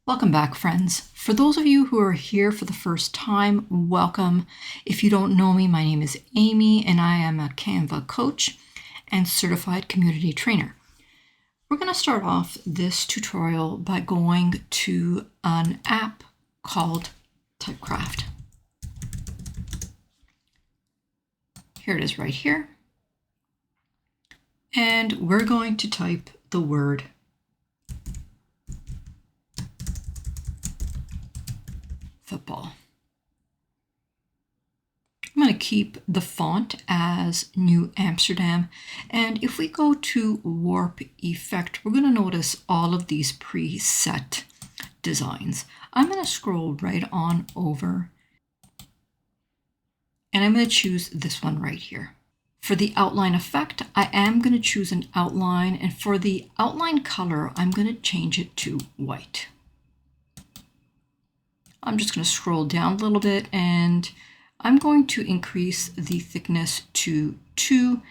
Welcome back, friends. For those of you who are here for the first time, welcome. If you don't know me, my name is Amy and I am a Canva coach and certified community trainer. We're going to start off this tutorial by going to an app called Typecraft. Here it is right here. And we're going to type the word football. I'm going to keep the font as New Amsterdam. And if we go to Warp Effect, we're going to notice all of these preset designs. I'm going to scroll right on over and I'm going to choose this one right here. For the outline effect, I am going to choose an outline, and for the outline color, I'm going to change it to white. I'm just going to scroll down a little bit and I'm going to increase the thickness to 2.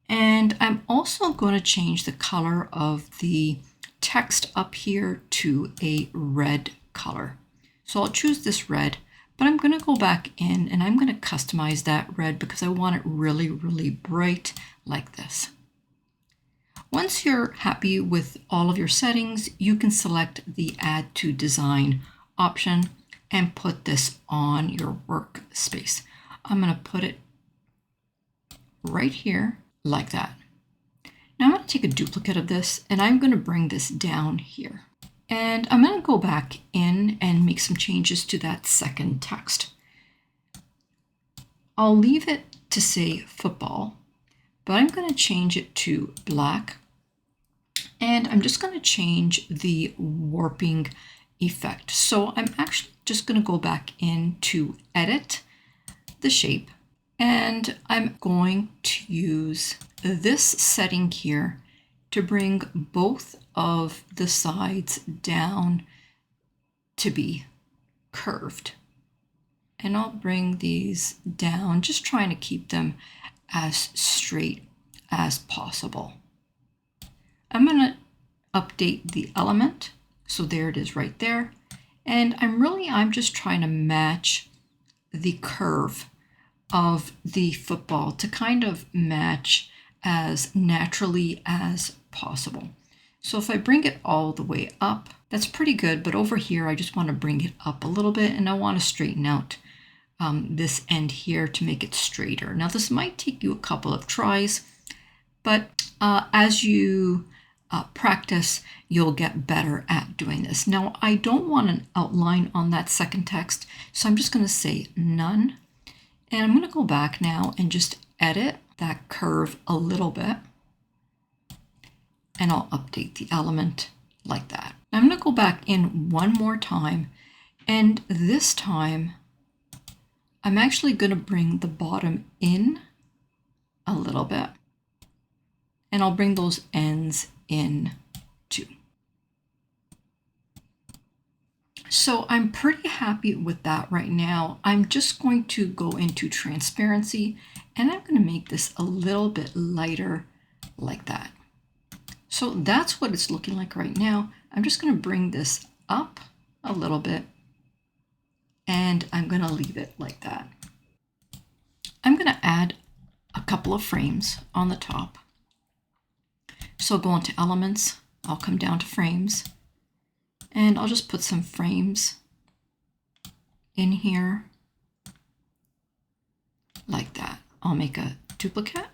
And I'm also going to change the color of the text up here to a red color. So I'll choose this red, but I'm going to go back in and I'm going to customize that red because I want it really, really bright like this. Once you're happy with all of your settings, you can select the Add to Design option and put this on your workspace. I'm going to put it right here like that. Now I'm going to take a duplicate of this and I'm going to bring this down here. And I'm going to go back in and make some changes to that second text. I'll leave it to say football, but I'm going to change it to black. And I'm just going to change the warping effect. So I'm actually just going to go back in to edit the shape, and I'm going to use this setting here to bring both of the sides down to be curved. And I'll bring these down, just trying to keep them as straight as possible. I'm going to update the element. So there it is right there. And I'm just trying to match the curve of the football to kind of match as naturally as possible. So if I bring it all the way up, that's pretty good. But over here, I just want to bring it up a little bit and I want to straighten out this end here to make it straighter. Now this might take you a couple of tries, but as you practice, you'll get better at doing this. Now, I don't want an outline on that second text, so I'm just going to say none. And I'm going to go back now and just edit that curve a little bit. And I'll update the element like that. Now, I'm going to go back in one more time. And this time, I'm actually going to bring the bottom in a little bit. And I'll bring those ends in too. So I'm pretty happy with that right now. I'm just going to go into transparency and I'm going to make this a little bit lighter like that. So that's what it's looking like right now. I'm just going to bring this up a little bit and I'm going to leave it like that. I'm going to add a couple of frames on the top. So I'll go into elements, I'll come down to frames, and I'll just put some frames in here like that. I'll make a duplicate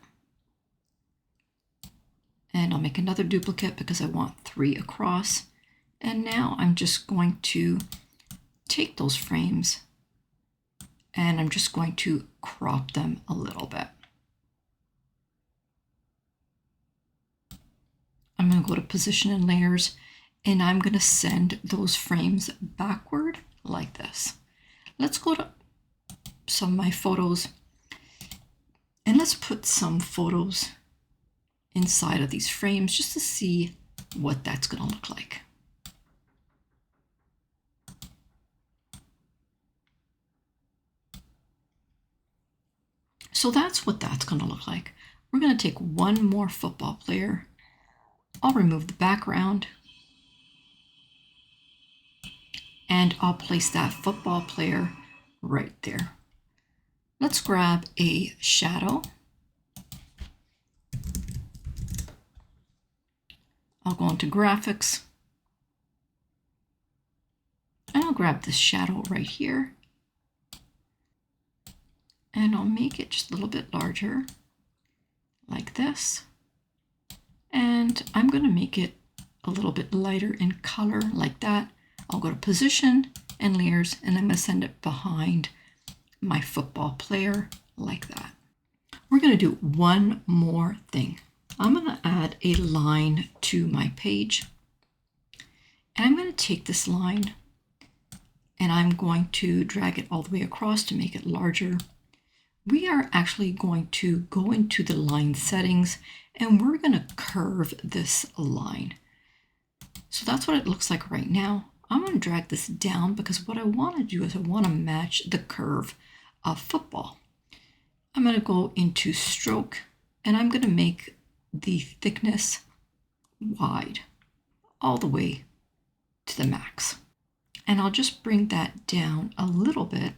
and I'll make another duplicate because I want 3 across. And now I'm just going to take those frames and I'm just going to crop them a little bit. I'm going to go to position and layers and I'm going to send those frames backward like this. Let's go to some of my photos and let's put some photos inside of these frames just to see what that's going to look like. So that's what that's going to look like. We're going to take one more football player. I'll remove the background and I'll place that football player right there. Let's grab a shadow. I'll go into graphics, and I'll grab this shadow right here, and I'll make it just a little bit larger like this. And I'm going to make it a little bit lighter in color like that. I'll go to position and layers, and I'm going to send it behind my football player like that. We're going to do one more thing. I'm going to add a line to my page, and I'm going to take this line and I'm going to drag it all the way across to make it larger. We are actually going to go into the line settings, and we're going to curve this line. So that's what it looks like right now. I'm going to drag this down because what I want to do is I want to match the curve of football. I'm going to go into stroke, and I'm going to make the thickness wide all the way to the max. And I'll just bring that down a little bit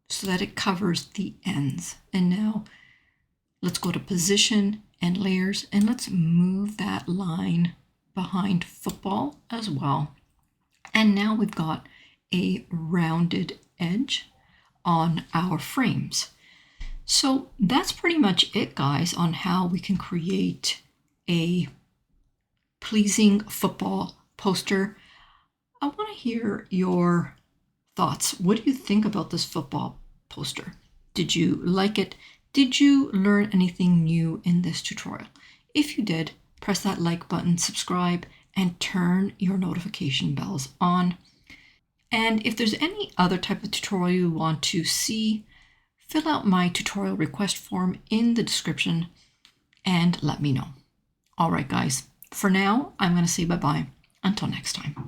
so that it covers the ends. And now let's go to position and layers, and let's move that line behind football as well. And now we've got a rounded edge on our frames. So that's pretty much it, guys, on how we can create a pleasing football poster. I want to hear your thoughts. What do you think about this football poster? Did you like it? Did you learn anything new in this tutorial? If you did, press that like button, subscribe, and turn your notification bells on. And if there's any other type of tutorial you want to see, fill out my tutorial request form in the description and let me know. All right, guys, for now, I'm going to say bye-bye. Until next time.